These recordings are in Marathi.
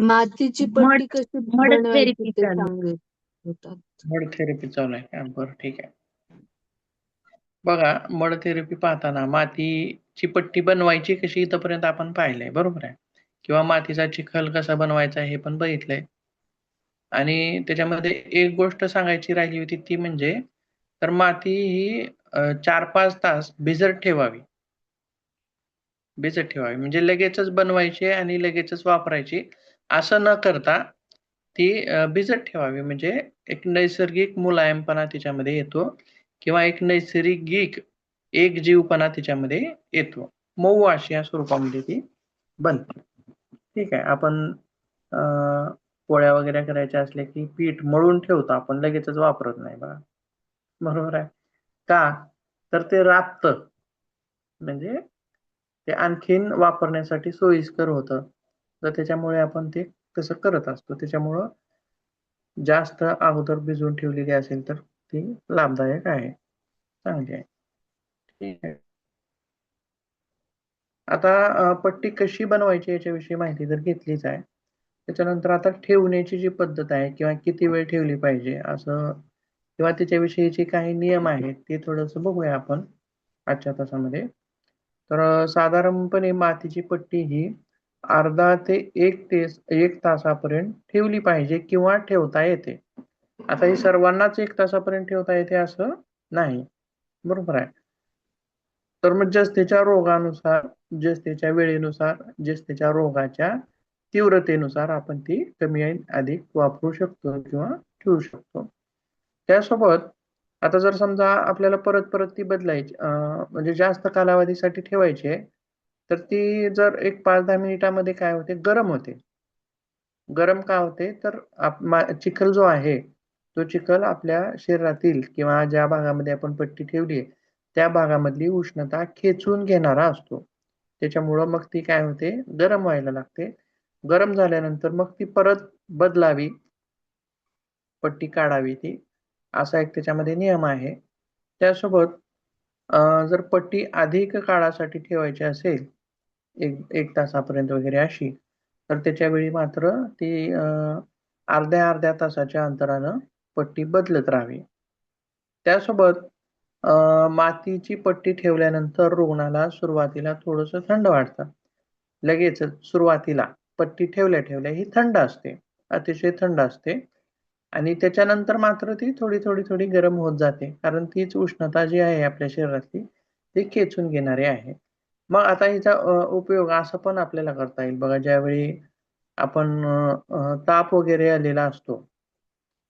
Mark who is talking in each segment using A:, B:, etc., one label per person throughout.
A: मातीची
B: मड
A: पट्टी कशी
B: मड
A: बनवायची
B: थेरपी
A: ते
B: चालू.
A: सांगत होतात.
C: मड थेरपी चालू आहे का? बरं, ठीक आहे. बघा, मड थेरपी पाहताना मातीची पट्टी बनवायची कशी इथपर्यंत आपण पाहिलंय, बरोबर आहे. किंवा मातीचा चिखल कसा बनवायचा हे पण बघितलंय. आणि त्याच्यामध्ये एक गोष्ट सांगायची राहिली होती ती म्हणजे, तर माती ही 4-5 तास भिजत ठेवावी. म्हणजे लगेचच बनवायची आणि लगेचच वापरायची असं न करता ती भिजत ठेवावी. म्हणजे एक नैसर्गिक मुलायमपणा तिच्यामध्ये येतो किंवा एक नैसर्गिक एकजीवपणा तिच्यामध्ये येतो. मऊ अशी या स्वरूपामध्ये ती बनते. ठीक आहे. आपण पोळ्या वगैरे करायच्या असल्या की पीठ मळून ठेवतो आपण, लगेचच वापरत नाही बघा, बरोबर आहे का? तर ते राबतं, म्हणजे ते आणखीन वापरण्यासाठी सोयीस्कर होतं. तर त्याच्यामुळे आपण ते तसं करत असतो. त्याच्यामुळं जास्त अगोदर भिजवून ठेवलेली असेल तर ती लाभदायक आहे, चांगली आहे. ठीक आहे. आता पट्टी कशी बनवायची याच्याविषयी माहिती तर घेतलीच आहे. त्याच्यानंतर आता ठेवण्याची जी पद्धत आहे किंवा किती वेळ ठेवली पाहिजे असं, किंवा त्याच्याविषयीचे काही नियम आहेत ते थोडंसं बघूया आपण आजच्या तासामध्ये. तर साधारणपणे मातीची पट्टी ही अर्धा ते 1 तासापर्यंत ठेवली पाहिजे किंवा ठेवता येते. आता ही सर्वांनाच 1 तासापर्यंत ठेवता येते असं नाही, बरोबर आहे. तर मग जस्तीच्या रोगानुसार, जस्तीच्या वेळेनुसार, जस्तीच्या रोगाच्या तीव्रतेनुसार आपण ती कमी अधिक वापरू शकतो किंवा ठेवू शकतो. त्यासोबत आता जर समजा आपल्याला परत परत ती बदलायची, म्हणजे जास्त कालावधीसाठी ठेवायची आहे, तर ती जर एक 5-10 मिनिटामध्ये काय होते, गरम होते. गरम का होते, तर चिखल जो आहे तो चिखल आपल्या शरीरातील किंवा ज्या भागामध्ये आपण पट्टी ठेवली आहे त्या भागामधली उष्णता खेचून घेणारा असतो. त्याच्यामुळं मग ती काय होते, गरम व्हायला लागते. गरम झाल्यानंतर मग ती परत बदलावी, पट्टी काढावी ती, असा एक त्याच्यामध्ये नियम आहे. त्यासोबत जर पट्टी अधिक काळासाठी ठेवायची असेल, एक तासापर्यंत वगैरे अशी, तर त्याच्या वेळी मात्र ती अर्ध्या अर्ध्या तासाच्या अंतरानं पट्टी बदलत राहावी. त्यासोबत मातीची पट्टी ठेवल्यानंतर रुग्णाला सुरुवातीला थोडंसं थंड वाटतं. लगेच सुरुवातीला पट्टी ठेवल्या ठेवल्या ही थंड असते, अतिशय थंड असते. आणि त्याच्यानंतर मात्र ती थोडी थोडी थोडी गरम होत जाते, कारण तीच उष्णता जी आहे आपल्या शरीरातली ती खेचून घेणारी आहे. मग आता हिचा उपयोग असं पण आपल्याला करता येईल बघा, ज्यावेळी आपण ताप वगैरे आलेला असतो,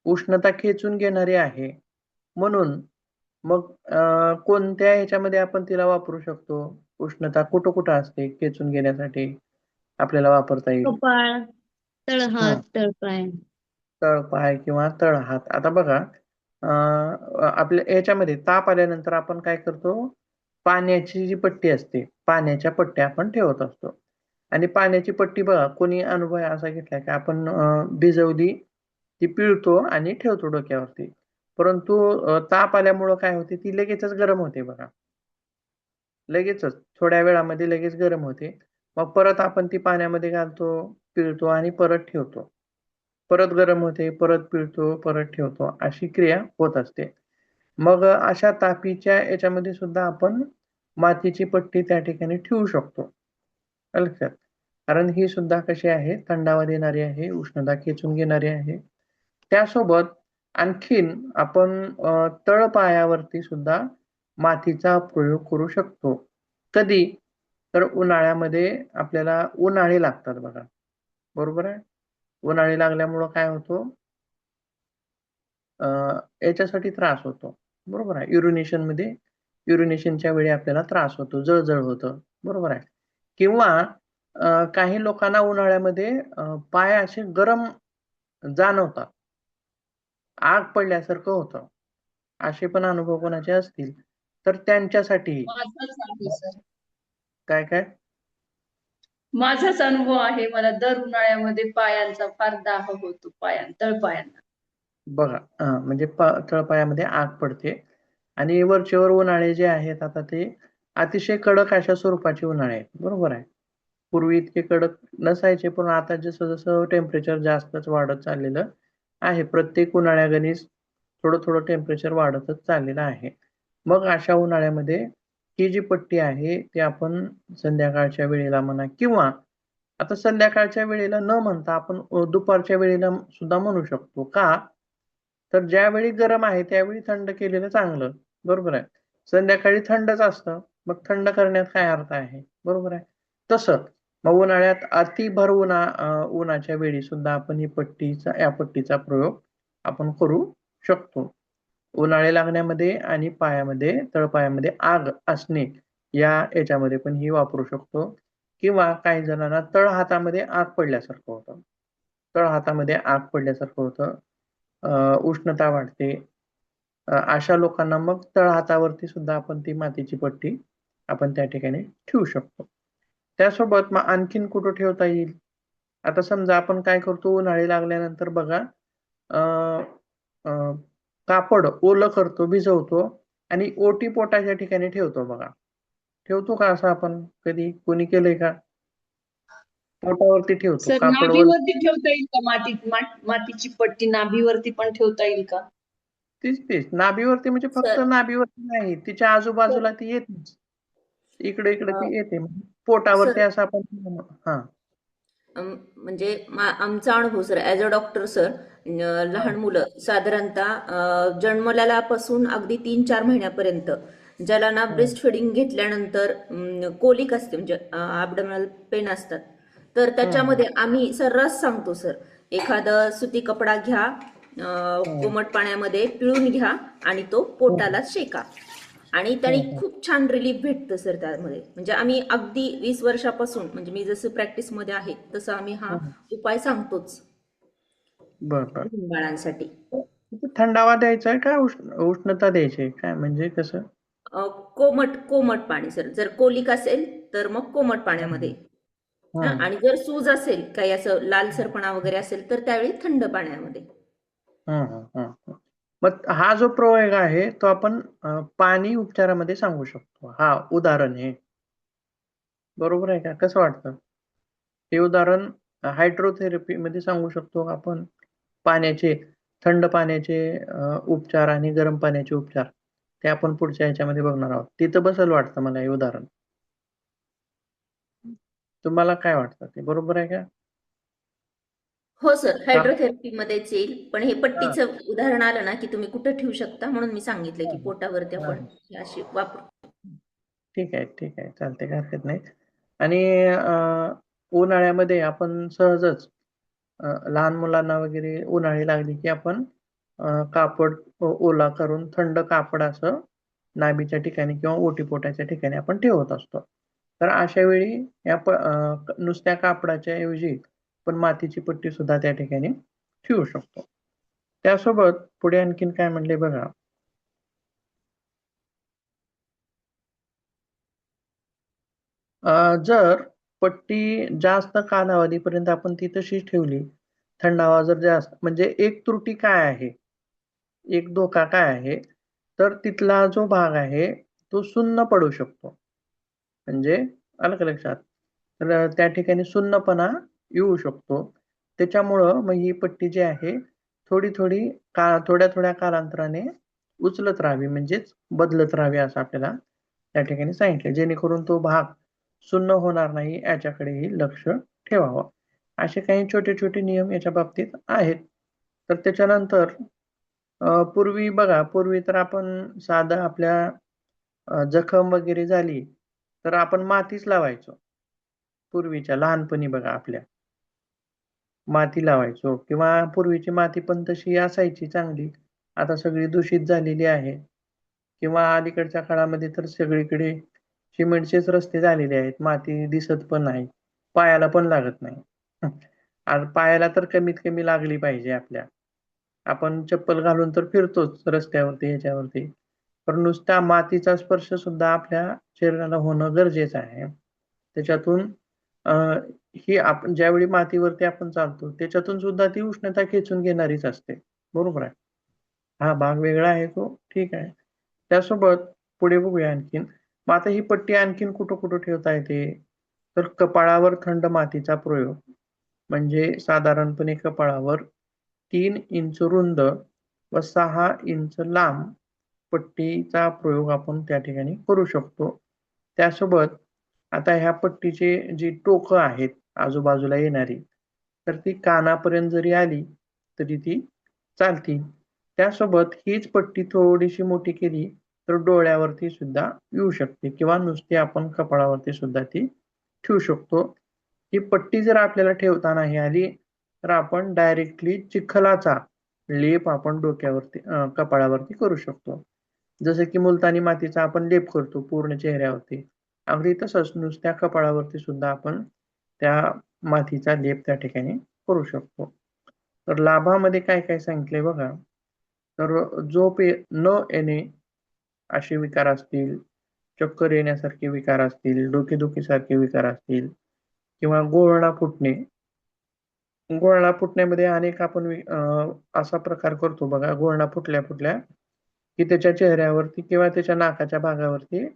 C: उष्णता खेचून घेणारी आहे, म्हणून मग कोणत्या ह्याच्यामध्ये आपण तिला वापरू शकतो? उष्णता कुठं कुठं असते खेचून घेण्यासाठी आपल्याला वापरता येईल?
B: कपाळ,
C: हा,
B: तळहात, तळपाय.
C: तळपाय किंवा तळहात. आता बघा, आपल्या ह्याच्यामध्ये ताप आल्यानंतर आपण काय करतो, पाण्याची जी पट्टी असते, पाण्याच्या पट्ट्या आपण ठेवत असतो. आणि पाण्याची पट्टी बघा, कोणी अनुभव असा घेतलाय की आपण भिजवली, ती पिळतो आणि ठेवतो डोक्यावरती, परंतु ताप आल्यामुळं काय होते, ती लगेचच गरम होते बघा, लगेचच थोड्या वेळामध्ये लगेच गरम होते. मग परत आपण ती पाण्यामध्ये घालतो, पिळतो आणि परत ठेवतो, परत गरम होते, परत पिळतो, परत ठेवतो, अशी क्रिया होत असते. मग अशा तापीच्या याच्यामध्ये सुद्धा आपण मातीची पट्टी त्या ठिकाणी ठेवू शकतो, लक्षात. कारण ही सुद्धा कशी आहे, थंडावा देणारी आहे, उष्णता खेचून घेणारी आहे. त्यासोबत आणखीन आपण तळपायावरती सुद्धा मातीचा प्रयोग करू शकतो. कधी? तर उन्हाळ्यामध्ये आपल्याला उन्हाळे लागतात बघा, बरोबर आहे. उन्हाळी लागल्यामुळं काय होतो, याच्यासाठी त्रास होतो, बरोबर आहे. युरिनेशनच्या वेळी आपल्याला त्रास होतो, जळजळ होतं, बरोबर आहे. किंवा काही लोकांना उन्हाळ्यामध्ये पाय असे गरम जाणवतात, आग पडल्यासारखं होतं, असे पण अनुभव कोणाचे असतील तर त्यांच्यासाठी
D: माझाच आहे सर.
C: काय काय
D: माझाच अनुभव आहे. मला दर उन्हाळ्यामध्ये पायांचा फार दाह होतो, तळपायांना.
C: बघा, म्हणजे तळपायामध्ये आग पडते. आणि वरचेवर उन्हाळे जे आहेत आता ते अतिशय कडक अशा स्वरूपाचे उन्हाळे आहेत, बरोबर आहे. पूर्वी इतके कडक नसायचे, पण आता जसं जसं टेम्परेचर जास्तच वाढत चाललेलं आहे, प्रत्येक उन्हाळ्यागणिक थोडं थोडं टेम्परेचर वाढतच चाललेलं आहे. मग अशा उन्हाळ्यामध्ये ही जी पट्टी आहे ती आपण संध्याकाळच्या वेळेला म्हणा, किंवा आता संध्याकाळच्या वेळेला न म्हणता आपण दुपारच्या वेळेला सुद्धा म्हणू शकतो. का? तर ज्यावेळी गरम आहे त्यावेळी थंड केलेलं चांगलं. बरोबर आहे. संध्याकाळी थंडच असतं, मग थंड करण्यात काय अर्थ आहे? बरोबर आहे. तसं मग उन्हाळ्यात भर उन्हाच्या वेळी सुद्धा आपण या पट्टीचा प्रयोग आपण करू शकतो. उन्हाळे लागण्यामध्ये आणि तळपायामध्ये आग असणे याच्यामध्ये पण ही वापरू शकतो, किंवा काही जणांना तळहातामध्ये आग पडल्यासारखं होतं. तळहातामध्ये आग पडल्यासारखं होतं, उष्णता वाढते. अशा लोकांना मग तळहातावरती सुद्धा आपण ती मातीची पट्टी आपण त्या ठिकाणी ठेवू शकतो. त्यासोबत मग आणखीन कुठं ठेवता येईल? आता समजा आपण काय करतो, उन्हाळी लागल्यानंतर बघा, अ, अ, कापड ओलं करतो, भिजवतो आणि ओटी पोटाच्या ठिकाणी ठेवतो बघा. ठेवतो का असं आपण? कधी कोणी केलंय का? पोटावरती ठेवतो
D: सर
C: कापड ओलं.
D: नाभीवरती ठेवता येईल का मातीची पट्टी नाभीवरती पण ठेवता येईल का?
C: तीच नाभीवरती, म्हणजे फक्त
D: सर
C: नाभीवरती नाही, तिच्या
D: सर
C: आजूबाजूला ती येतेच. इकडे इकडे
A: अ,
C: ती येते. पोटावरती
A: सर
C: असं आपण, हा
A: म्हणजे आमचा अनुभव sir as a doctor sir, लहान मुलं साधारणतः जन्मल्यापासून अगदी 3-4 महिन्यापर्यंत ज्याला ना ब्रेस्ट फिडिंग घेतल्यानंतर कोलिक असते, म्हणजे ॲबडोमिनल पेन असतात, तर त्याच्यामध्ये आम्ही सर्रास सांगतो सर, एखादं सुती कपडा घ्या, कोमट पाण्यामध्ये पिळून घ्या आणि तो पोटाला शेका, आणि त्याने खूप छान रिलीफ भेटतं सर त्यामध्ये. म्हणजे आम्ही अगदी 20 वर्षापासून, म्हणजे मी जसं प्रॅक्टिसमध्ये आहे तसं आम्ही हा उपाय सांगतोच
C: बर बर.
A: लहान बाळांसाठी.
C: थंडावा द्यायचा आहे का उष्णता द्यायची आहे? काय म्हणजे कसं?
A: कोमट कोमट पाणी सर, जर कोलिक असेल तर मग कोमट पाण्यामध्ये, आणि जर सूज असेल, काही असं लालसरपणा वगैरे असेल, तर त्यावेळी थंड पाण्यामध्ये.
C: मग हा जो प्रयोग आहे तो आपण पाणी उपचारामध्ये सांगू शकतो. हा उदाहरण हे बरोबर आहे का? कसं वाटतं? हे उदाहरण हायड्रोथेरपी मध्ये सांगू शकतो आपण. पाण्याचे, थंड पाण्याचे उपचार आणि गरम पाण्याचे उपचार, ते आपण पुढच्या ह्याच्यामध्ये बघणार आहोत. तिथं बसल वाटतं मला हे उदाहरण. तुम्हाला काय वाटतं, ते बरोबर आहे का?
A: हो सर, हायड्रोथेरपीमध्येच येईल, पण हे
C: हा.
A: पट्टीचं उदाहरण आलं ना की तुम्ही कुठं ठेवू शकता, म्हणून मी सांगितलं की पोटावरती
C: हा.
A: आपण हे अशी वापरू.
C: ठीक आहे, चालते, काही हरकत नाही. आणि उन्हाळ्यामध्ये आपण सहजच लहान मुलांना वगैरे उन्हाळी लागली की आपण कापड ओला करून थंड कापड असं नाभीच्या ठिकाणी किंवा ओटीपोटाच्या ठिकाणी आपण ठेवत असतो. तर अशा वेळी नुसत्या कापडाच्या ऐवजी पण मातीची पट्टी सुद्धा त्या ठिकाणी ठेवू शकतो. त्यासोबत पुढे आणखीन काय म्हणले बघा, जर पट्टी जास्त कालावधीपर्यंत आपण ती तशीच ठेवली, थंडावा जर जास्त, म्हणजे एक त्रुटी काय आहे, एक धोका काय आहे, तर तिथला जो भाग आहे तो सुन्न पडू शकतो. म्हणजे आलं का लक्षात? तर त्या ठिकाणी सुन्नपणा येऊ शकतो. त्याच्यामुळं मग ही पट्टी जी आहे थोड्या थोड्या कालांतराने उचलत राहावी, म्हणजेच बदलत राहावी, असं आपल्याला त्या ठिकाणी सांगितलं, जेणेकरून तो भाग सुन्न होणार नाही याच्याकडेही लक्ष ठेवावं. असे काही छोटे छोटे नियम याच्या बाबतीत आहेत. तर त्याच्यानंतर पूर्वी तर आपण साधं आपल्या जखम वगैरे झाली तर आपण मातीच लावायचो. पूर्वीच्या लहानपणी बघा, आपल्या माती लावायचो, किंवा पूर्वीची माती पण तशी असायची चांगली. आता सगळी दूषित झालेली आहे, किंवा अलीकडच्या काळामध्ये तर सगळीकडे सिमेंटचेच रस्ते झालेले आहेत, माती दिसत पण नाही, पायाला पण लागत नाही. आणि पायाला तर कमीत कमी लागली पाहिजे आपल्या. आपण चप्पल घालून तर फिरतोच रस्त्यावरती, ह्याच्यावरती, पण नुसता मातीचा स्पर्श सुद्धा आपल्या शरीराला होणं गरजेचं आहे. त्याच्यातून ही आपण ज्यावेळी मातीवरती आपण चालतो त्याच्यातून सुद्धा ती उष्णता खेचून घेणारीच असते. बरोबर आहे. हा भाग वेगळा आहे तो, ठीक आहे. त्यासोबत पुढे बघूया आणखीन. मग आता ही पट्टी आणखीन कुठं कुठं ठेवता येते? तर कपाळावर थंड मातीचा प्रयोग म्हणजे साधारणपणे कपाळावर 3 इंच रुंद व 6 इंच लांब पट्टीचा प्रयोग आपण त्या ठिकाणी करू शकतो. त्यासोबत आता ह्या पट्टीचे जी टोकं आहेत आजूबाजूला येणारी, तर ती कानापर्यंत जरी आली तरी ती चालतील. त्यासोबत हीच पट्टी थोडीशी मोठी केली तर डोळ्यावरती सुद्धा येऊ शकते किंवा नुसती आपण कपाळावरती सुद्धा ती ठेवू शकतो. ही पट्टी जर आपल्याला ठेवता नाही आली तर आपण डायरेक्टली चिखलाचा लेप आपण डोक्यावरती कपाळावरती करू शकतो. जसं की मुलतानी मातीचा आपण लेप करतो पूर्ण चेहऱ्यावरती. अगदी तसंच नुसत्या कपाळावरती सुद्धा आपण त्या मातीचा लेप त्या ठिकाणी करू शकतो. तर लाभामध्ये काय काय सांगितलंय बघा. तर न येणे असे विकार असतील, चक्कर येण्यासारखे विकार असतील, डोकेदुखीसारखे विकार असतील किंवा गोळणा फुटणे. गोळणा फुटण्यामध्ये अनेक आपण असा प्रकार करतो बघा. गोळणा फुटल्या फुटल्या की त्याच्या चेहऱ्यावरती किंवा त्याच्या नाकाच्या भागावरती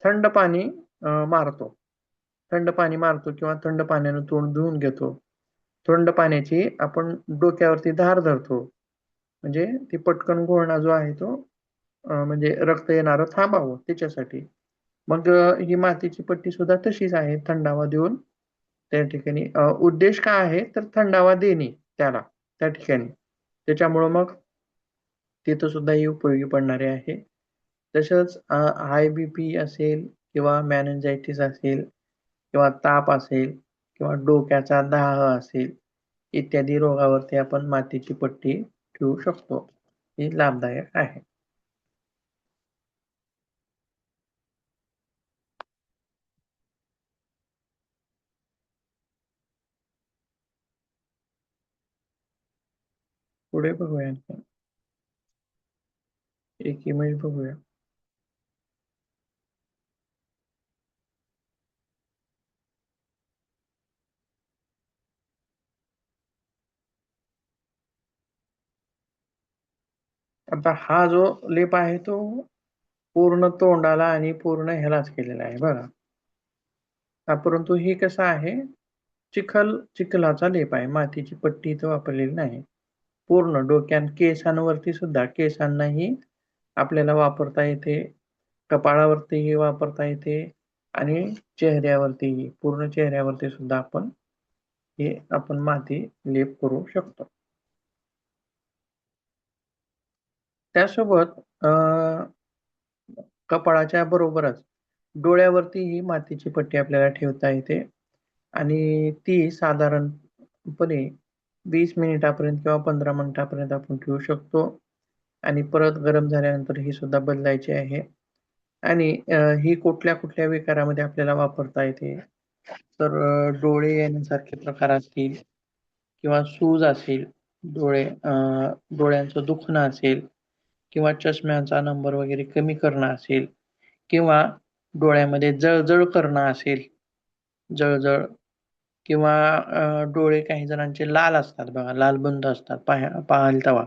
C: थंड पाणी मारतो. थंड पाणी मारतो किंवा थंड पाण्यानं तोंड धुवून घेतो. थंड पाण्याची आपण डोक्यावरती धार धरतो. म्हणजे ती पटकन गोळणा जो आहे तो म्हणजे रक्त येणारं थांबावं त्याच्यासाठी. मग ही मातीची पट्टी सुद्धा तशीच आहे. थंडावा देऊन त्या ठिकाणी उद्देश काय आहे तर थंडावा देणे त्याला त्या ठिकाणी. त्याच्यामुळं मग तिथं सुद्धा ही उपयोगी पडणारे आहे. तसंच हाय बीपी असेल किंवा मेनिंजायटिस असेल किंवा ताप असेल किंवा डोक्याचा दाह असेल इत्यादी रोगावरती आपण मातीची पट्टी ठेवू शकतो. ही लाभदायक आहे. पुढे बघूया आणखी. एक इमेज बघूया. आता हा जो लेप आहे तो पूर्ण तोंडाला आणि पूर्ण ह्यालाच केलेला आहे बघा. परंतु हे कसं आहे चिखलाचा लेप आहे. मातीची पट्टी इथं वापरलेली नाही. पूर्ण केसांवरती सुद्धा केसांनाही आपल्याला वापरता येते. कपाळावरतीही वापरता येते आणि चेहऱ्यावरतीही पूर्ण चेहऱ्यावरती सुद्धा आपण माती लेप करू शकतो. त्यासोबत कपाळाच्या बरोबरच डोळ्यावरती ही मातीची पट्टी आपल्याला ठेवता येते आणि ती साधारणपणे 20 मिनिटापर्यंत किंवा 15 मिनिटापर्यंत आपण ठेवू शकतो आणि परत गरम झाल्यानंतर ही सुद्धा बदलायची आहे. आणि ही कुठल्या कुठल्या विकारामध्ये आपल्याला वापरता येते तर डोळे येण्यासारखे प्रकार असतील किंवा सूज असेल, डोळ्यांचं दुखणं असेल किंवा चष्म्याचा नंबर वगैरे कमी करणं असेल किंवा डोळ्यामध्ये जळजळ करणं असेल, जळजळ किंवा डोळे काही जणांचे लाल असतात बघा, लालबुंद असतात पाहाल तेव्हा,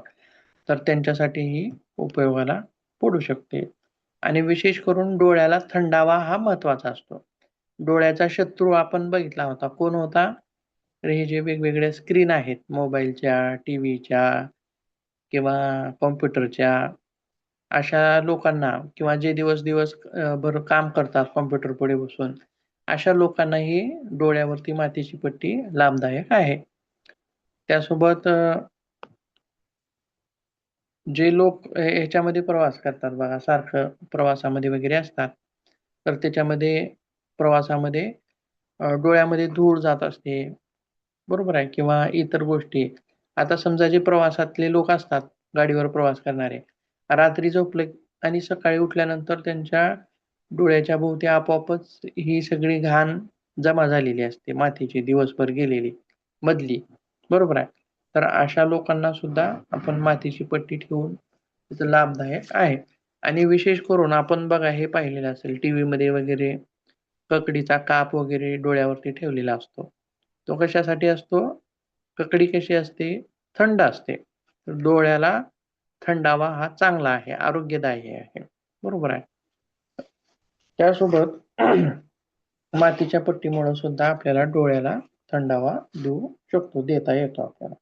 C: तर त्यांच्यासाठीही उपयोगाला पडू शकते. आणि विशेष करून डोळ्याला थंडावा हा महत्वाचा असतो. डोळ्याचा शत्रू आपण बघितला होता. कोण होता? तर हे जे वेगवेगळ्या स्क्रीन आहेत मोबाईलच्या, टीव्हीच्या किंवा कॉम्प्युटरच्या अशा लोकांना किंवा जे दिवस भर काम करतात कॉम्प्युटर पुढे बसून अशा लोकांनाही डोळ्यावरती मातीची पट्टी लाभदायक आहे. त्यासोबत जे लोक ह्याच्यामध्ये प्रवास करतात बघा, सारखं प्रवासामध्ये वगैरे असतात, तर त्याच्यामध्ये प्रवासामध्ये डोळ्यामध्ये धूळ जात असते, बरोबर आहे, किंवा इतर गोष्टी. आता समजा जे प्रवासातले लोक असतात, गाडीवर प्रवास करणारे, रात्री झोपले आणि सकाळी उठल्यानंतर त्यांच्या डोळ्याच्या भोवती आपोआपच ही सगळी घाण जमा झालेली असते, मातीची दिवसभर गेलेली मधली, बरोबर आहे. तर अशा लोकांना सुद्धा आपण मातीची पट्टी ठेवून तिथं लाभदायक आहे. आणि विशेष करून आपण बघा हे पाहिलेलं असेल टीव्ही मध्ये वगैरे, ककडीचा काप वगैरे डोळ्यावरती ठेवलेला असतो. तो कशासाठी असतो? ककडी कशी असते? थंड असते. तर डोळ्याला थंडावा हा चांगला आहे, आरोग्यदायी आहे, बरोबर आहे. त्यासोबत मातीच्या पट्टीमुळे सुद्धा आपल्याला डोळ्याला थंडावा देता येतो आपल्याला.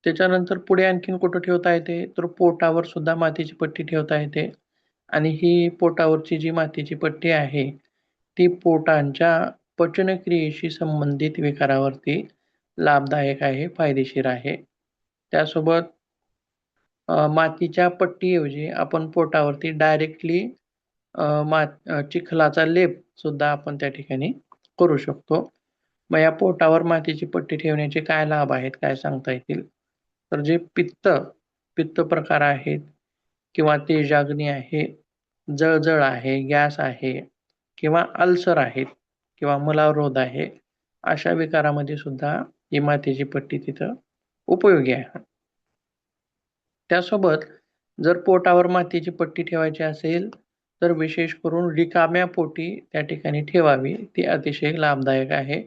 C: त्याच्यानंतर पुढे आणखीन कुठं ठेवता येते, तर पोटावर सुद्धा मातीची पट्टी ठेवता येते. आणि ही पोटावरची जी मातीची पट्टी आहे ती पोटांच्या पचनक्रियेशी संबंधित विकारावरती लाभदायक आहे, फायदेशीर आहे. त्यासोबत मातीच्या पट्टीऐवजी आपण पोटावरती डायरेक्टली चिखलाचा लेप सुद्धा आपण त्या ठिकाणी करू शकतो. मग या पोटावर मातीची पट्टी ठेवण्याचे काय लाभ आहेत, काय सांगता येतील? तर जे पित्त प्रकार आहेत किंवा तेजाग्नी आहे, जळजळ आहे, गॅस आहे किंवा अल्सर आहेत किंवा मलावरोध आहे, अशा विकारामध्ये सुद्धा ही मातीची पट्टी तिथं उपयोगी आहे. त्यासोबत जर पोटावर मातीची पट्टी ठेवायची असेल तर विशेष करून रिकाम्या पोटी त्या ठिकाणी ठेवावी, ती अतिशय लाभदायक आहे.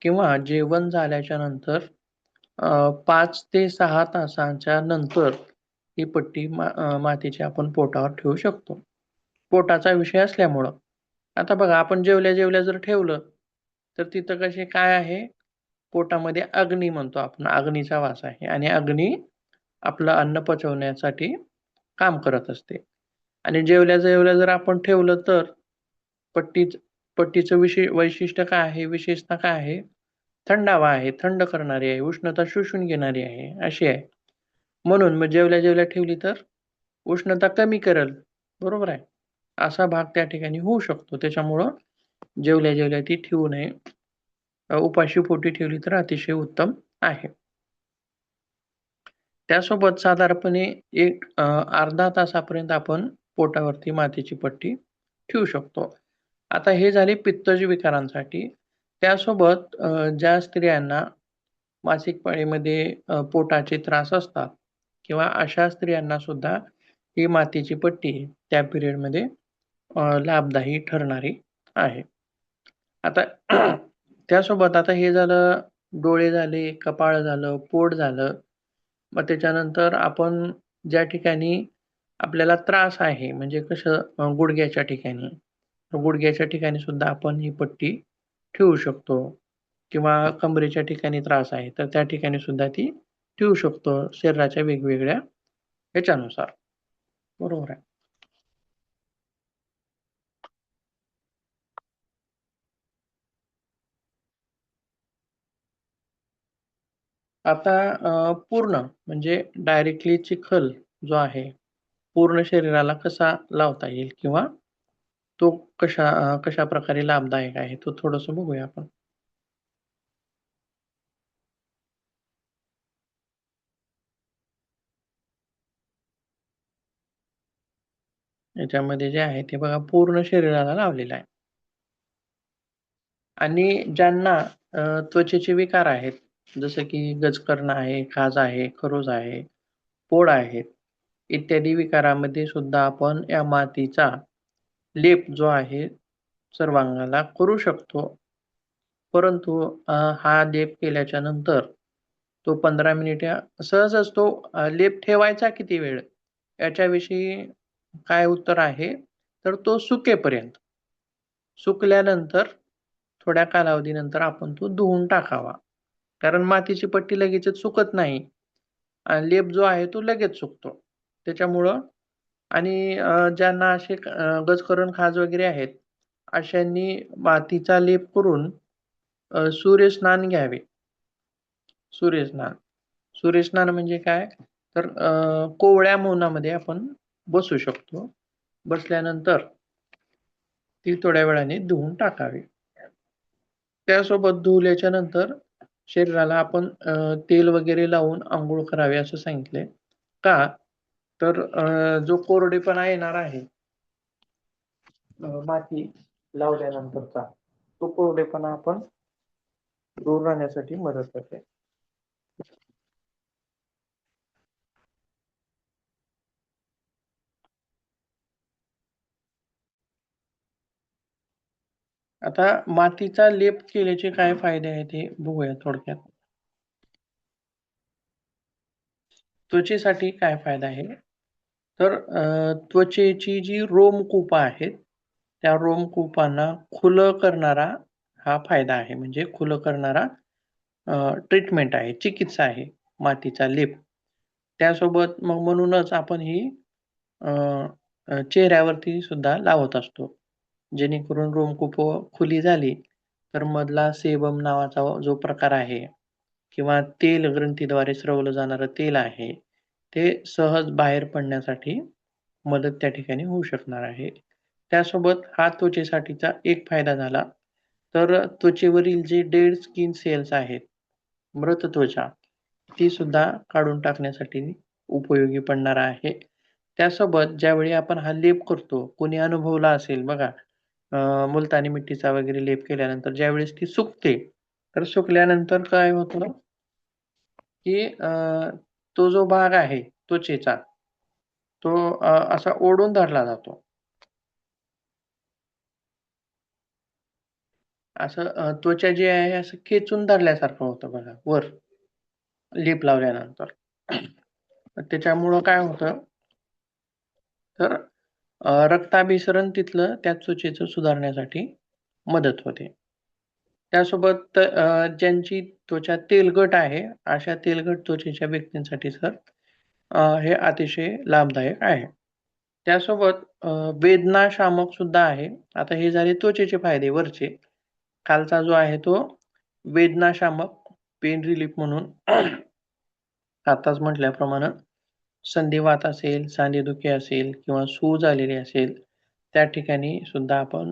C: किंवा जेवण झाल्याच्या नंतर 5 ते 6 तासांच्या नंतर ही पट्टी मातीची आपण पोटावर ठेवू शकतो. पोटाचा विषय असल्यामुळं. आता बघा, आपण जेवल्या जेवल्या जर ठेवलं तर तिथं कसे काय आहे, पोटामध्ये अग्नी म्हणतो आपण, अग्नीचा वास आहे आणि अग्नी आपलं अन्न पचवण्यासाठी काम करत असते. आणि जेवल्या जेवल्या जर आपण ठेवलं तर पट्टीचं वैशिष्ट्य काय आहे, विशेषता काय आहे, थंडावा आहे, थंड करणारी आहे, उष्णता शोषून घेणारी आहे, अशी आहे. म्हणून मग जेवल्या जेवल्या ठेवली तर उष्णता कमी करेल, बरोबर आहे, असा भाग त्या ठिकाणी होऊ शकतो. त्याच्यामुळं जेवल्या जेवल्या ती ठेवू नये, उपाशी पोटी ठेवली तर अतिशय उत्तम आहे. त्यासोबत साधारणपणे एक अर्धा तासापर्यंत आपण पोटावरती मातीची पट्टी ठेवू शकतो. आता हे झाले पित्तज विकारांसाठी. त्यासोबत ज्या स्त्रियांना मासिक पाळीमध्ये पोटाचे त्रास असतात किंवा अशा स्त्रियांना सुद्धा ही मातीची पट्टी त्या पिरियडमध्ये लाभदायी ठरणारी आहे. आता त्यासोबत आता हे झालं, डोळे झाले, कपाळ झालं, पोट झालं. मग त्याच्यानंतर आपण ज्या ठिकाणी आपल्याला त्रास आहे, म्हणजे कसं गुडघ्याच्या ठिकाणी सुद्धा आपण ही पट्टी ठेवू शकतो. किंवा कमरेच्या ठिकाणी त्रास आहे तर त्या ठिकाणी सुद्धा ती ठेवू शकतो, शरीराच्या वेगवेगळ्या ह्याच्यानुसार, बरोबर आहे. आता पूर्ण म्हणजे डायरेक्टली चिखल जो आहे पूर्ण शरीराला कसा लावता येईल किंवा तो कशा प्रकारे लाभदायक आहे, तो थोडंसं बघूया आपण. याच्यामध्ये जे आहे ते बघा, पूर्ण शरीराला लावलेलं आहे. आणि ज्यांना त्वचेचे विकार आहेत, जसं की गजकर्ण आहे, खाज आहे, खरोज आहे, पोड आहेत, इत्यादी विकारामध्ये सुद्धा आपण या मातीचा लेप जो आहे सर्वांगाला करू शकतो. परंतु हा लेप केल्याच्या नंतर तो 15 मिनिटे सहजच तो लेप ठेवायचा किती वेळ, याच्याविषयी काय उत्तर आहे, तर तो सुकेपर्यंत. सुकल्यानंतर थोड्या कालावधीनंतर आपण तो धुवून टाकावा. कारण मातीची पट्टी लगेचच सुकत नाही. लेप जो आहे तो लगेच सुकतो. त्याच्यामुळं आणि ज्यांना असे गजकरण खाज वगैरे आहेत, अशांनी मातीचा लेप करून सूर्यस्नान घ्यावे. सूर्यस्नान म्हणजे काय, तर कोवळ्या मौनामध्ये आपण बसू शकतो. बसल्यानंतर ती थोड्या वेळाने धुवून टाकावी. त्यासोबत धुवल्याच्या नंतर शरीराला आपण तेल वगैरे लावून अंघोळ करावी असं सांगितलंय. का, तर जो कोरडेपणा येणार आहे माती लावल्यानंतरचा, तो कोरडेपणा आपण दूर राहण्यासाठी मदत करते. आता मातीचा लेप केल्याचे काय फायदे आहेत हे बघूया थोडक्यात. त्वचेसाठी काय फायदा आहे, तर त्वचेची जी रोमकूपं आहेत, त्या रोमकूपांना खुलं करणारा हा फायदा आहे. म्हणजे खुलं करणारा ट्रीटमेंट आहे, चिकित्सा आहे, मातीचा लेप. त्यासोबत मग म्हणूनच आपण ही अ, चेहऱ्यावरती सुद्धा लावत असतो. जेणेकरून रोमकूपं खुली झाली, तर मधला सेबम नावाचा जो प्रकार आहे किंवा तेल ग्रंथीद्वारे स्रवलं जाणारं तेल आहे, ते सहज बाहेर पडण्यासाठी मदत त्या ठिकाणी होऊ शकणार आहे. त्यासोबत हा त्वचेसाठीचा एक फायदा झाला. तर त्वचेवरील जे डेड स्किन सेल्स आहेत, मृत त्वचा, ती सुद्धा काढून टाकण्यासाठी उपयोगी पडणार आहे. त्यासोबत ज्यावेळी आपण हा लेप करतो, कोणी अनुभवला असेल बघा, मुलतानी मिट्टीचा वगैरे लेप केल्यानंतर ज्यावेळेस ती सुकते, तर सुकल्यानंतर काय होतं, की तो जो भाग आहे त्वचेचा, तो असा ओढून धरला जातो. असं त्वचा जी आहे असं खेचून धरल्यासारखं होतं बघा वर, लेप लावल्यानंतर. त्याच्यामुळं काय होतं, तर रक्ताभिसरण तिथलं त्या त्वचेचं सुधारण्यासाठी मदत होते. त्यासोबत ज्यांची त्वचा तेलकट आहे, अशा तेलकट त्वचेच्या व्यक्तींसाठी तर हे अतिशय लाभदायक आहे. त्यासोबत वेदनाशामक सुद्धा आहे. आता हे झाले त्वचेचे फायदे वरचे. खालचा जो आहे तो वेदनाशामक, पेन रिलीफ म्हणून आताच म्हटल्याप्रमाणे संधिवात असेल, सांधेदुखी असेल किंवा सूज आलेली असेल, त्या ठिकाणी सुद्धा आपण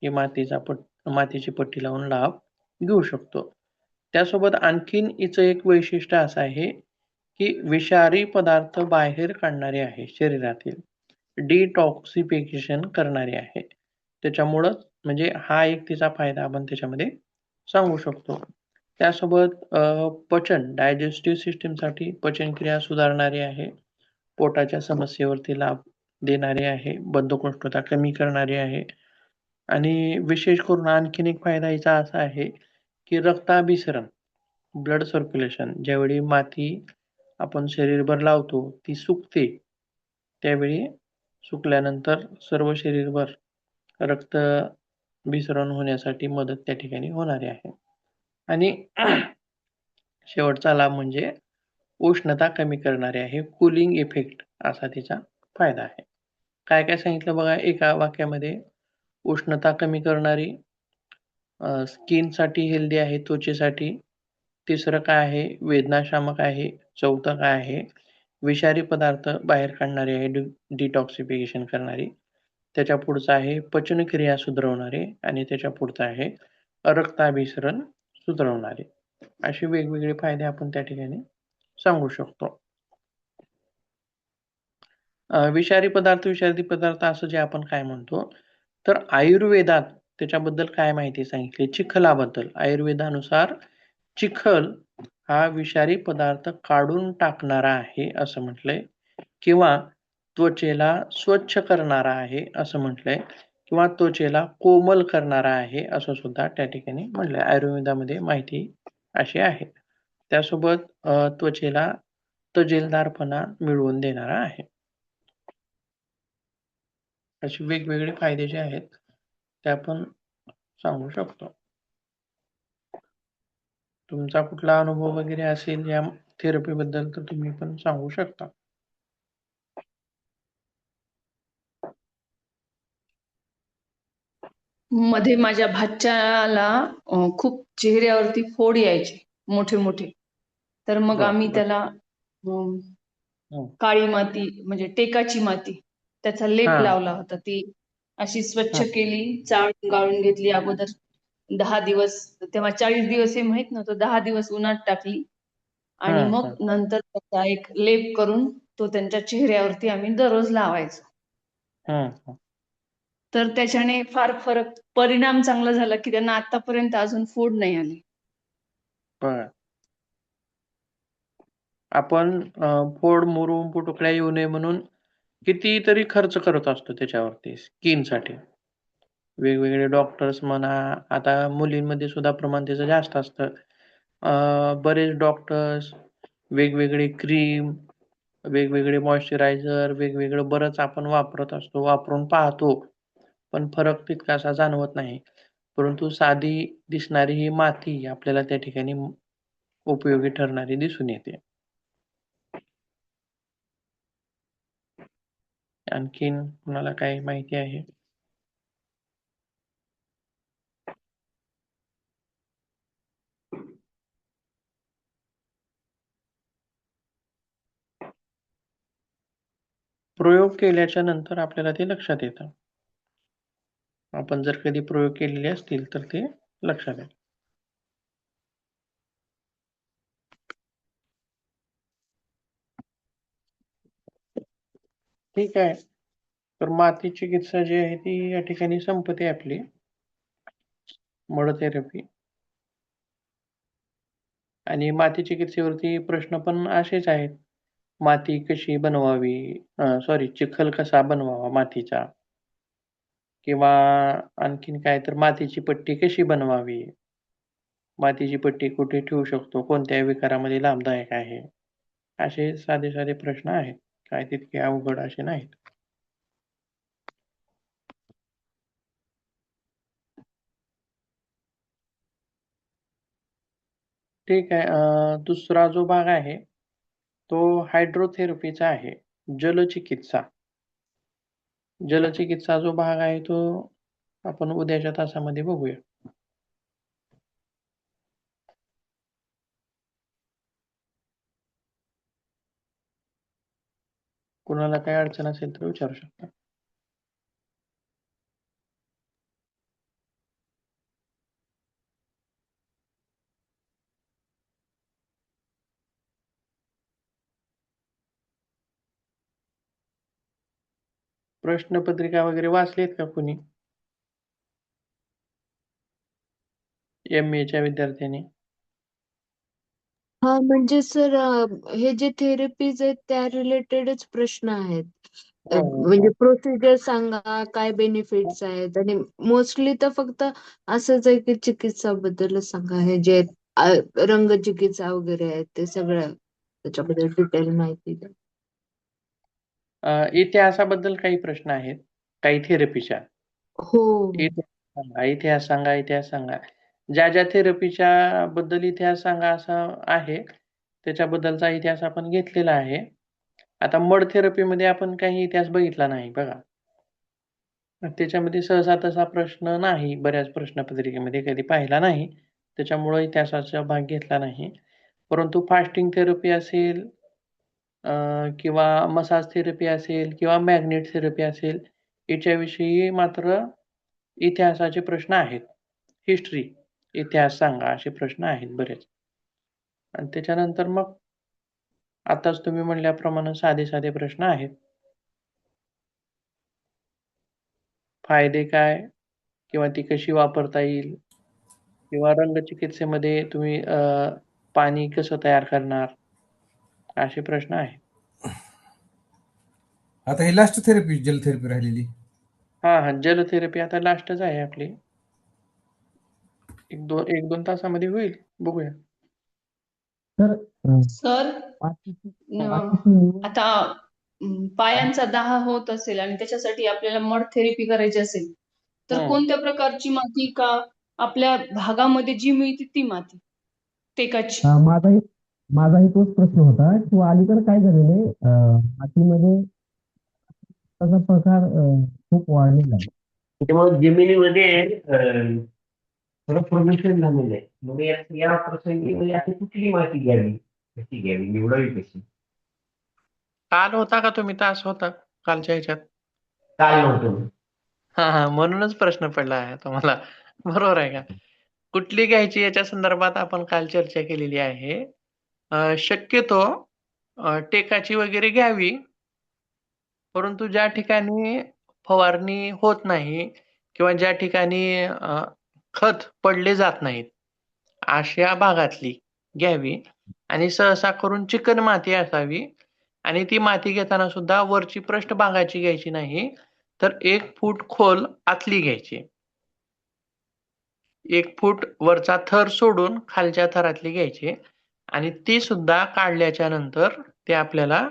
C: ही मातीची पट्टी लावून लाभ घेऊ शकतो. त्यासोबत आणखीन हिचं एक वैशिष्ट्य असं आहे, की विषारी पदार्थ बाहेर काढणारे आहे शरीरातील. डिटॉक्सिफिकेशन करणारी आहे. त्याच्यामुळंच म्हणजे हा एक तिचा फायदा आपण त्याच्यामध्ये सांगू शकतो. त्यासोबत पचन, डायजेस्टिव्ह सिस्टीमसाठी पचनक्रिया सुधारणारी आहे. पोटाच्या समस्येवरती लाभ देणारी आहे. बद्धकोष्ठता कमी करणारी आहे. आणि विशेष करून आणखीन एक फायदा हिचा असा आहे, की रक्ताभिसरण, ब्लड सर्क्युलेशन, ज्यावेळी माती आपण शरीरभर लावतो, ती सुकते. त्यावेळी सुकल्यानंतर सर्व शरीरभर रक्त विसरण होण्यासाठी मदत त्या ठिकाणी होणारी आहे. आणि शेवटचा लाभ म्हणजे उष्णता कमी करणारे आहे. कूलिंग इफेक्ट असा तिचा फायदा आहे. काय काय सांगितलं बघा एका वाक्यामध्ये. उष्णता कमी करणारी, स्किनसाठी हेल्दी आहे, त्वचेसाठी. तिसरं काय आहे, वेदनाशामक आहे. चौथं काय आहे, विषारी पदार्थ बाहेर काढणारी आहे, डिटॉक्सिफिकेशन करणारी. त्याच्या पुढचं आहे पचनक्रिया सुधारवणारे आणि त्याच्या पुढचं आहे रक्ताभिसरण सुधारवणारे. असे वेगवेगळे फायदे आपण त्या ठिकाणी सांगू शकतो. विषारी पदार्थ असं जे आपण काय म्हणतो, तर आयुर्वेदात त्याच्याबद्दल काय माहिती सांगितली? चिखलाबद्दल. आयुर्वेदानुसार चिखल हा विषारी पदार्थ काढून टाकणारा आहे असं म्हटलंय, किंवा त्वचेला स्वच्छ करणारा आहे असं म्हटलंय, किंवा त्वचेला कोमल करणारा आहे असं सुद्धा त्या ठिकाणी म्हटलंय. आयुर्वेदामध्ये माहिती अशी आहे. त्यासोबत त्वचेला तजेलदारपणा मिळवून देणारा आहे. असे वेगवेगळे फायदे जे आहेत ते आपण सांगू शकतो. तुमचा कुठला अनुभव वगैरे असेल या थेरपी बद्दल तर तुम्ही पण सांगू शकता.
D: मध्ये माझ्या भाच्याला खूप चेहऱ्यावरती फोड यायचे मोठे मोठे. तर मग
C: बर
D: आम्ही
C: बर.
D: त्याला
C: हं.
D: काळी माती म्हणजे टेकाची माती त्याचा लेप
C: हा
D: लावला होता. ती अशी स्वच्छ
C: हा
D: केली, चाळून गाळून घेतली अगोदर 10 दिवस. तेव्हा 40 दिवस हे माहित नव्हतं. 10 दिवस उन्हात टाकली
C: हा
D: आणि
C: हा
D: मग नंतर त्याचा एक लेप करून तो त्यांच्या चेहऱ्यावरती आम्ही दररोज लावायचो.
C: हा.
D: तर त्याच्याने फार फरक, परिणाम चांगला झाला की त्यांना आतापर्यंत अजून फोड नाही आले.
C: बर. आपण फोड, मुरूम, पुटुकल्या येऊ नये म्हणून कितीतरी खर्च करत असतो त्याच्यावरती स्किनसाठी. वेगवेगळे डॉक्टर्स म्हणा, आता मुलींमध्ये सुद्धा प्रमाण त्याचं जास्त असतं. बरेच डॉक्टर्स, वेगवेगळे क्रीम, वेगवेगळे मॉइश्चरायझर, वेगवेगळं बरंच आपण वापरत असतो, वापरून पाहतो, पण फरक तितकासा जाणवत नाही. परंतु साधी दिसणारी ही माती आपल्याला त्या ठिकाणी उपयोगी ठरणारी दिसून येते. आणखीन कुणाला काही माहिती आहे? प्रयोग केल्याच्या नंतर आपल्याला ते लक्षात येतं. आपण जर कधी प्रयोग केलेले असतील तर ते लक्षात येतं. ठीक आहे. तर माती चिकित्सा जी आहे ती या ठिकाणी संपते आपली. Mud therapy. आणि माती चिकित्सेवरती प्रश्न पण असेच आहेत. माती कशी बनवावी? सॉरी, चिखल कसा बनवावा मातीचा? किंवा आणखीन काय तर मातीची पट्टी कशी बनवावी? मातीची पट्टी कुठे ठेवू शकतो? कोणत्या विकारामध्ये लाभदायक आहे? असे साधे साधे प्रश्न आहेत. काय तितके अवघड असे नाहीत. ठीक आहे. दुसरा जो भाग आहे तो हायड्रोथेरपीचा आहे. जलचिकित्सा. जलचिकित्सा जो भाग आहे तो आपण उद्याच्या तासामध्ये बघूया. कुणाला काही अडचण असेल तर विचारू शकता. प्रश्नपत्रिका वगैरे वाचलीत का कुणी? MA च्या विद्यार्थ्यांनी?
B: हा म्हणजे सर हे जे थेरपीज आहेत त्या रिलेटेडच प्रश्न आहेत.
C: हो,
B: म्हणजे
C: हो.
B: प्रोसिजर सांगा, काय बेनिफिट्स आहेत, आणि मोस्टली तर फक्त असंच आहे की चिकित्साबद्दलच सांगा. हे जे रंगचिकित्सा वगैरे आहेत ते सगळं त्याच्याबद्दल डिटेल माहिती द्या.
C: इतिहासाबद्दल काही प्रश्न आहेत, काही थेरपीच्या.
B: हो.
C: इतिहास सांगा, इतिहास सांगा. ज्या ज्या थेरपीच्या बद्दल इतिहास सांगा असा आहे, त्याच्याबद्दलचा इतिहास आपण घेतलेला आहे. आता मड थेरपीमध्ये आपण काही इतिहास बघितला नाही बघा. त्याच्यामध्ये सहसा तसा प्रश्न नाही. बऱ्याच प्रश्नपत्रिकेमध्ये कधी पाहिला नाही. त्याच्यामुळे इतिहासाचा भाग घेतला नाही. परंतु फास्टिंग थेरपी असेल किंवा मसाज थेरपी असेल किंवा मॅग्नेट थेरपी असेल, याच्याविषयी मात्र इतिहासाचे प्रश्न आहेत. हिस्ट्री, इतिहास सांगा असे प्रश्न आहेत बरेच. आणि त्याच्यानंतर मग आताच तुम्ही म्हणल्याप्रमाणे साधे साधे प्रश्न आहेत. फायदे काय? किंवा ती कशी वापरता येईल? किंवा रंगचिकित्सेमध्ये तुम्ही पाणी कसं तयार करणार? असे प्रश्न आहेत.
E: आता ही लास्ट थेरपी जल थेरपी राहिलेली.
C: हा, जलथेरपी आता लास्टच आहे आपली. एक दोन तासामध्ये होईल, बघूया.
D: सर आता पायांचा दाह होत असेल आणि त्याच्यासाठी आपल्याला मड थेरपी करायची असेल तर कोणत्या प्रकारची माती, का आपल्या भागामध्ये जी मिळते ती माती टेकाची?
F: माझाही तोच प्रश्न होता की अलीकडे काय झालेलं आहे, मातीमध्ये त्याचा प्रकार खूप वाढलेला आहे. त्यामुळे जमिनीमध्ये थोडं प्रदूषण झालेलं आहे. मग या प्रसंगी म्हणजे अशी कुठली माती घ्यावी, कशी घ्यावी, निवडावी कशी?
C: काल होता का तुम्ही? तास होता कालच्या ह्याच्यात?
F: काय नव्हतं.
C: हा, म्हणूनच प्रश्न पडला आहे तुम्हाला. बरोबर आहे का? कुठली घ्यायची याच्या संदर्भात आपण काल चर्चा केलेली आहे. शक्यतो टेकाची वगैरे घ्यावी, परंतु ज्या ठिकाणी फवारणी होत नाही किंवा ज्या ठिकाणी खत पडले जात नाहीत अशा भागातली घ्यावी. आणि सहसा करून चिकन माती असावी. आणि ती माती घेताना सुद्धा वरची पृष्ठभागाची घ्यायची नाही, तर 1 फूट खोल आतली घ्यायची. 1 फूट वरचा थर सोडून खालच्या थरातली घ्यायची आणि ती सुद्धा काढल्याच्या नंतर ते आपल्याला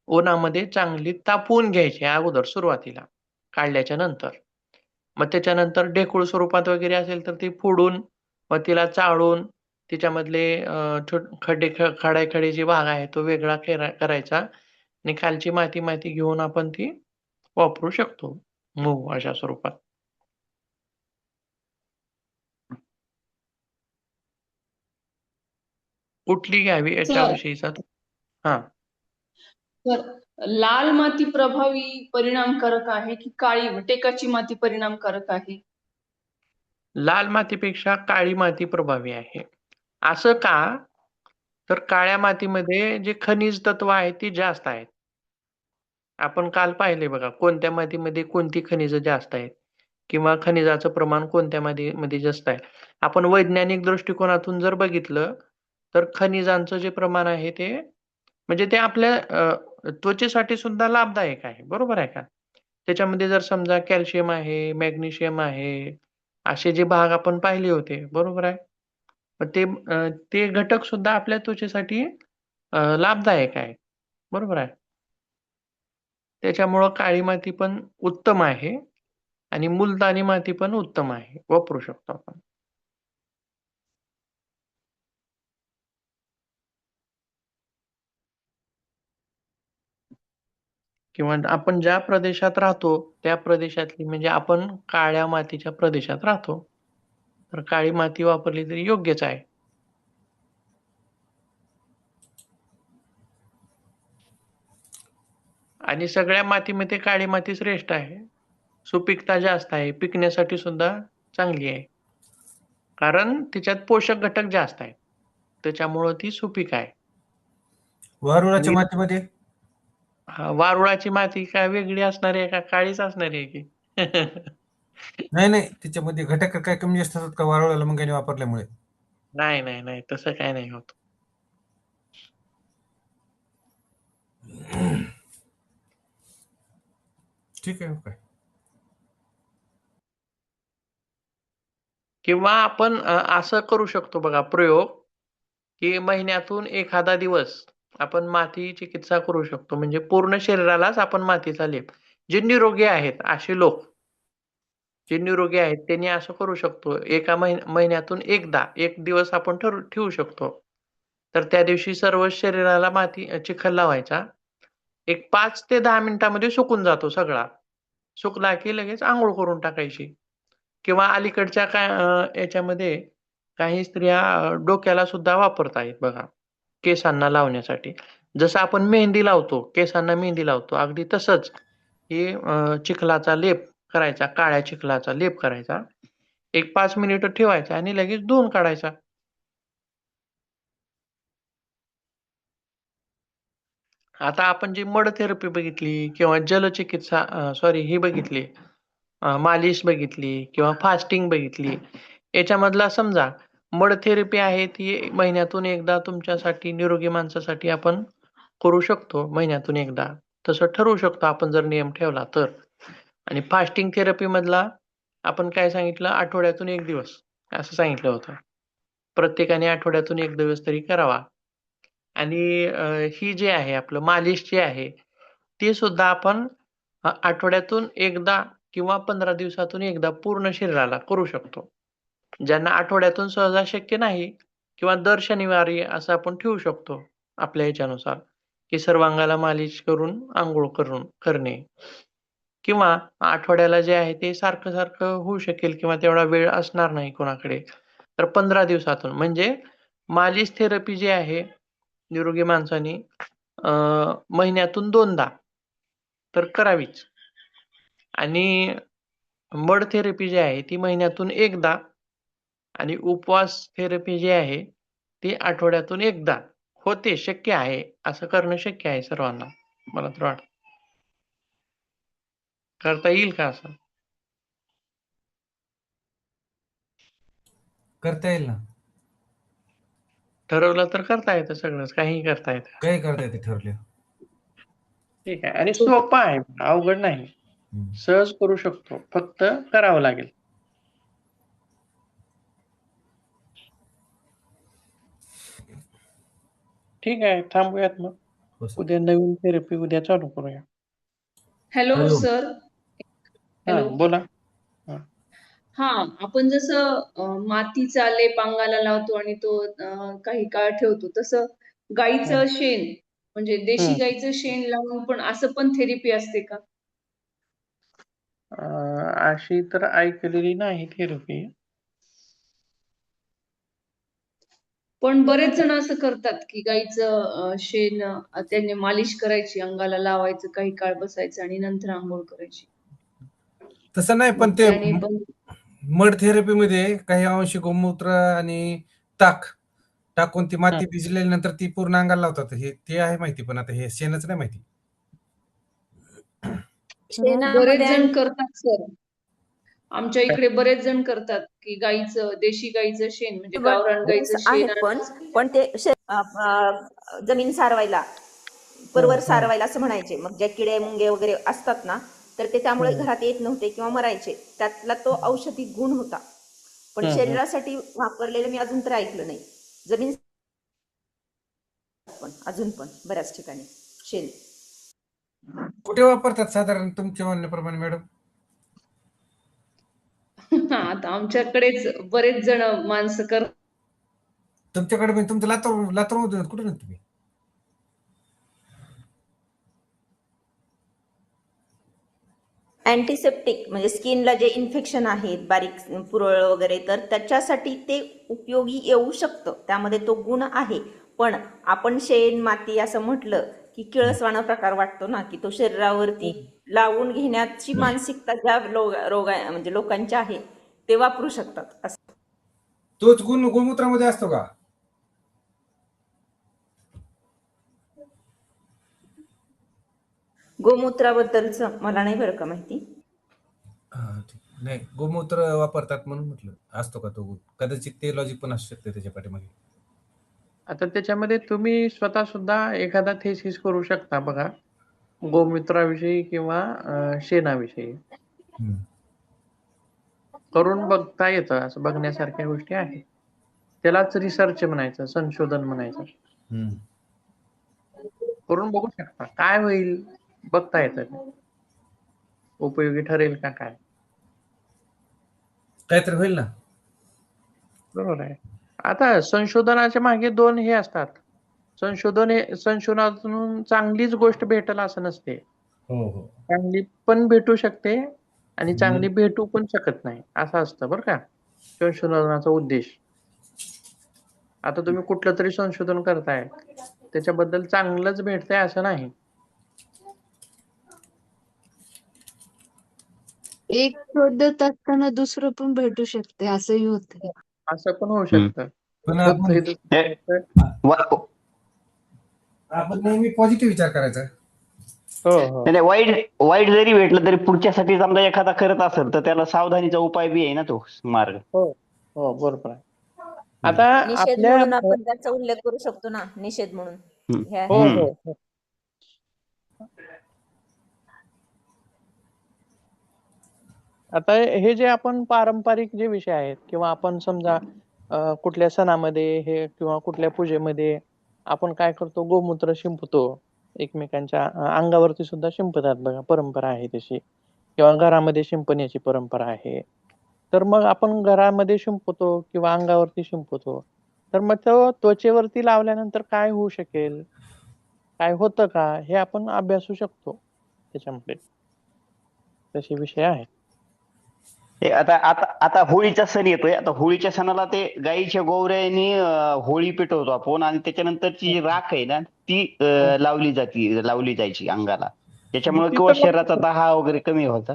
C: उन्हामध्ये चांगली तापवून घ्यायची अगोदर सुरुवातीला, काढल्याच्या नंतर. मग त्याच्यानंतर ढेकूळ स्वरूपात वगैरे असेल तर ती फोडून, मग तिला चाळून तिच्यामधले खडाखडी जे भाग आहे तो वेगळा करायचा आणि खालची माती घेऊन आपण ती वापरू शकतो मूग अशा स्वरूपात. कुठली घ्यावी
D: सर
C: याच्याविषयीचा हा.
D: तर लाल माती प्रभावी परिणामकारक आहे की काळी टेकाची माती परिणामकारक आहे?
C: लाल मातीपेक्षा काळी माती प्रभावी आहे. असं का? तर काळ्या मातीमध्ये जे खनिज तत्व आहेत ती जास्त आहेत. आपण काल पाहिले बघा कोणत्या मातीमध्ये कोणती खनिज जास्त आहेत किंवा खनिजाचं प्रमाण कोणत्या मातीमध्ये जास्त आहे. आपण वैज्ञानिक दृष्टिकोनातून जर बघितलं तर खनिजांचं जे प्रमाण आहे ते म्हणजे ते आपल्या त्वचेसाठी सुद्धा लाभदायक आहे. बरोबर आहे का? त्याच्यामध्ये जर समजा कॅल्शियम आहे, मॅग्नेशियम आहे, असे जे भाग आपण पाहिले होते. बरोबर आहे? मग ते घटक सुद्धा आपल्या त्वचेसाठी लाभदायक आहे. बरोबर आहे? त्याच्यामुळं काळी माती पण उत्तम आहे आणि मुलतानी माती पण उत्तम आहे. वापरू शकतो आपण. किंवा आपण ज्या प्रदेशात राहतो त्या प्रदेशातली म्हणजे आपण काळ्या मातीच्या प्रदेशात राहतो. तर काळी माती वापरली तरी योग्यच आहे. आणि सगळ्या मातीमध्ये काळी माती श्रेष्ठ आहे. सुपीकता जास्त आहे. पिकण्यासाठी सुद्धा चांगली आहे. कारण तिच्यात पोषक घटक जास्त आहेत. त्याच्यामुळं ती सुपीक आहे.
E: वारुळाच्या
C: आणि
E: मातीमध्ये
C: वारुळाची माती काय वेगळी असणार आहे का काळीच असणार आहे की?
E: नाही नाही त्याच्यामध्ये घटक काय कमी जास्त असतात का वारुळाला मंगाने वापरल्यामुळे?
C: नाही तसं काय नाही होत.
E: ठीक आहे काय.
C: किंवा आपण असं करू शकतो बघा प्रयोग की महिन्यातून एखादा दिवस आपण माती चिकित्सा करू शकतो. म्हणजे पूर्ण शरीरालाच आपण मातीचा लेप. जे निरोगी आहेत असे लोक जे निरोगी आहेत त्यांनी असं करू शकतो. एका महिन्यातून एकदा एक दिवस आपण ठेवू शकतो. तर त्या दिवशी सर्व शरीराला चिखल लावायचा. एक 5 ते 10 मिनिटांमध्ये सुकून जातो सगळा. सुकला की लगेच अंघोळ करून टाकायची. किंवा अलीकडच्या याच्यामध्ये काही स्त्रिया डोक्याला सुद्धा वापरतायत बघा, केसांना लावण्यासाठी. जसं आपण मेहंदी लावतो, केसांना मेहंदी लावतो, अगदी तसंच हे चिखलाचा लेप करायचा, काळ्या चिखलाचा लेप करायचा. एक 5 मिनिटं ठेवायचा आणि लगेच धुवून काढायचा. आता आपण जी मड थेरपी बघितली किंवा जलचिकित्सा ही बघितली, मालिश बघितली किंवा फास्टिंग बघितली. याच्यामधला समजा मड थेरपी आहे ती महिन्यातून एकदा तुमच्यासाठी निरोगी माणसासाठी आपण करू शकतो महिन्यातून एकदा. तसं ठरवू शकतो आपण जर नियम ठेवला तर. आणि फास्टिंग थेरपी मधला आपण काय सांगितलं आठवड्यातून 1 दिवस असं सांगितलं होतं. प्रत्येकाने आठवड्यातून 1 दिवस तरी करावा. आणि ही जी आहे आपलं मालिश जी आहे ती सुद्धा आपण आठवड्यातून एकदा किंवा 15 दिवसातून एकदा पूर्ण शरीराला करू शकतो. ज्यांना आठवड्यातून सहसा शक्य नाही किंवा दर शनिवारी असं आपण ठेवू शकतो आपल्या ह्याच्यानुसार, की सर्वांगाला मालिश करून अंघोळ करणे किंवा आठवड्याला जे आहे ते सारखं होऊ शकेल किंवा तेवढा वेळ असणार नाही कोणाकडे. तर 15 दिवसातून म्हणजे मालिश थेरपी जी आहे निरोगी माणसाने महिन्यातून 2दा तर करावीच. आणि मड थेरपी जी आहे ती महिन्यातून एकदा आणि उपवास थेरपी जी आहे ती आठवड्यातून एकदा होते. शक्य आहे. असं करणं शक्य आहे सर्वांना. मला तर वाटतं. करता येईल का असं?
E: करता येईल ना.
C: ठरवलं तर करता येतं सगळंच. काहीही करता येतं.
E: काही करता येते ठरले.
C: ठीक आहे. आणि सोपं आहे. अवघड नाही. सहज करू शकतो. फक्त करावं लागेल. ठीक आहे. थांबूयात मग.
E: हो सर.
C: उद्या नवीन थेरपी उद्या चालू करूया.
D: Hello
E: hello.
D: सर.
C: हा
D: हॅलो.
C: बोला.
D: हा, आपण जसं मातीचा लेप अंगाला लावतो आणि तो काही काळ ठेवतो, तसं गाईचं शेण म्हणजे देशी गाईचं शेण लावून पण असं पण थेरपी असते का?
C: अशी तर ऐकलेली नाही थेरपी.
D: पण बरेच जण असं करतात की गाईचं शेण त्यांनी मालिश करायची, अंगाला लावायचं, काही काळ बसायचं आणि नंतर आंघोळ करायची.
E: तसं नाही, पण
D: मग
E: ते
D: त्याने पण
E: मड थेरपीमध्ये काही अंशी गोमूत्र आणि ताक टाकून ती माती भिजल्यानंतर ती पूर्ण अंगाला लावतात. हे ते आहे माहिती, पण आता हे शेणच नाही माहिती.
A: शेणामध्ये
D: बरेच जण करतात सर. आमच्या इकडे बरेच जण करतात की देशी गाईचं शेण म्हणजे गावरान गाईचं शेण
A: आहेत पण ते जमीन सारवायला, परवर सारवायला असं म्हणायचे. मग ज्या किडे मुंगे वगैरे असतात ना, तर ते त्यामुळे घरात येत नव्हते किंवा मरायचे. त्यातला तो औषधी गुण होता. पण शरीरासाठी वापरलेलं मी अजून तर ऐकलं नाही. जमीन पण अजून पण बऱ्याच ठिकाणी शेण.
E: कुठे वापरतात साधारण तुमच्या म्हणण्याप्रमाणे मॅडम?
D: आता आमच्याकडेच बरेच जण माणसं करतात.
E: तुमच्याकडे म्हणजे तुमचं लातूर मधून कुठून आहेत तुम्ही?
A: अँटीसेप्टिक म्हणजे स्किनला जे इन्फेक्शन आहेत, बारीक पुरळ वगैरे, तर त्याच्यासाठी ते उपयोगी येऊ शकतं. त्यामध्ये तो गुण आहे. पण आपण शेण माती असं म्हटलं की किळसवाणा प्रकार वाटतो ना, की तो शरीरावरती लावून घेण्याची मानसिकता ज्या म्हणजे लोकांची आहे, ते वापरू शकतात असं.
E: तोच गुण गोमूत्रामध्ये असतो का?
A: गोमूत्राबद्दलचं मला नाही बरं का माहिती.
E: ठीक. नाही, गोमूत्र वापरतात म्हणून म्हटलं, असतो का तो गुण? कदाचित ते लॉजिक पण असू शकते त्याच्या पाठीमागे.
C: आता त्याच्यामध्ये तुम्ही स्वतः सुद्धा एखादा थेसिस करू शकता बघा, गोमूत्राविषयी किंवा शेणाविषयी. करून बघता येतं. असं बघण्यासारख्या गोष्टी आहेत. त्यालाच रिसर्च म्हणायचं, संशोधन म्हणायचं. करून बघू शकता. काय होईल बघता येतं. उपयोगी ठरेल का काय.
E: काहीतरी होईल ना.
C: बरोबर आहे. आता संशोधनाच्या मागे 2 हे असतात. संशोधनातून चांगलीच गोष्ट भेटेल असं नसते.
E: हो हो.
C: चांगली पण भेटू शकते आणि चांगली भेटू पण शकत नाही, असं असतं बरं का संशोधनाचा उद्देश. आता तुम्ही कुठलं तरी संशोधन करताय, त्याच्याबद्दल चांगलंच भेटतंय असं नाही.
B: एक शोधत असताना दुसरं पण भेटू शकते, असंही होतं.
C: असं पण होऊ शकतं.
E: पण
C: होतंय
E: आपण नेहमी पॉझिटिव्ह विचार करायचा.
C: हो.
G: नाही, वाईट जरी भेटलं तरी पुढच्यासाठी समजा एखादा करत असेल तर त्याला सावधानीचा उपाय बी आहे ना, तो मार्ग.
C: हो बरोबर आहे. आता
A: निषेध
C: आपल्या
A: म्हणून आपण त्याचा उल्लेख करू शकतो ना, निषेध म्हणून.
C: हो. आता हे जे आपण पारंपरिक जे विषय आहेत किंवा आपण समजा कुठल्या सणामध्ये हे किंवा कुठल्या पूजेमध्ये आपण काय करतो, गोमूत्र शिंपतो. एकमेकांच्या अंगावरती सुद्धा शिंपतात बघा, परंपरा आहे तशी. किंवा घरामध्ये शिंपण्याची परंपरा आहे. तर मग आपण घरामध्ये शिंपतो किंवा अंगावरती शिंपतो, तर मग तो त्वचेवरती लावल्यानंतर काय होऊ शकेल, काय होतं का, हे आपण अभ्यासू शकतो त्याच्यामध्ये. तसे विषय आहेत.
G: आता होळीचा सण येतोय. आता होळीच्या सणाला ते गाईच्या गोवऱ्याने होळी पेटवतो आपण आणि त्याच्यानंतरची जी राख आहे ना, ती लावली जायची अंगाला. त्याच्यामुळे किंवा शरीराचा दाह वगैरे कमी व्हायचा.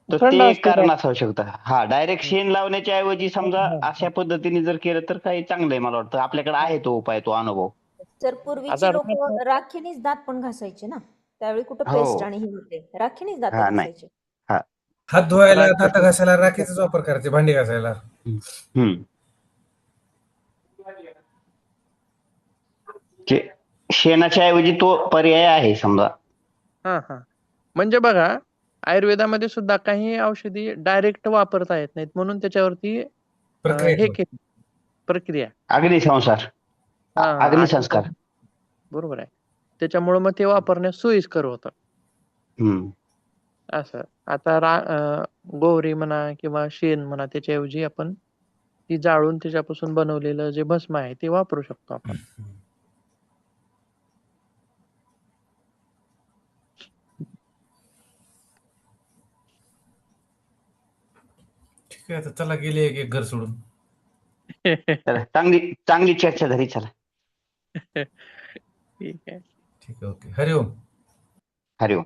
G: तर
C: थंड
G: ते एक
C: असते
G: कारण असू शकतं. हा, डायरेक्ट शेण लावण्याच्या ऐवजी समजा अशा पद्धतीने जर केलं तर काही चांगलं आहे. मला वाटतं आपल्याकडे आहे तो उपाय, तो अनुभव.
A: तर पूर्वीचे लोक राखीनेच दात पण घासायचे ना, त्यावेळी कुठं
G: हो.
A: पेस्ट आणि हे होते, राखीनेच दात
G: हा, नाही.
A: घासायचे.
E: हात धुवायला, दात घासायला राखीचाच वापर करायचे, भांडी घासायला.
G: शेणाच्या ऐवजी तो पर्याय आहे समजा.
C: हा. म्हणजे बघा, आयुर्वेदामध्ये सुद्धा काही औषधी डायरेक्ट वापरता येत नाहीत, म्हणून त्याच्यावरती हे केली प्रक्रिया,
G: अग्निसंस्कार.
C: बरोबर आहे. त्याच्यामुळे मग ते वापरण्यास सोयीस्कर होतं.
G: हम्म.
C: असं आता गोवरी म्हणा किंवा शेण म्हणा त्याच्याऐवजी आपण ती जाळून त्याच्यापासून बनवलेलं जे भस्म आहे ते वापरू शकतो आपण.
E: ठीक आहे, आता चला गेले एक घर सोडून.
G: चला, चांगली चांगली चर्चा झाली. चला,
C: ठीक आहे.
E: ठीक आहे, ओके. हरिओम.
G: हरिओम.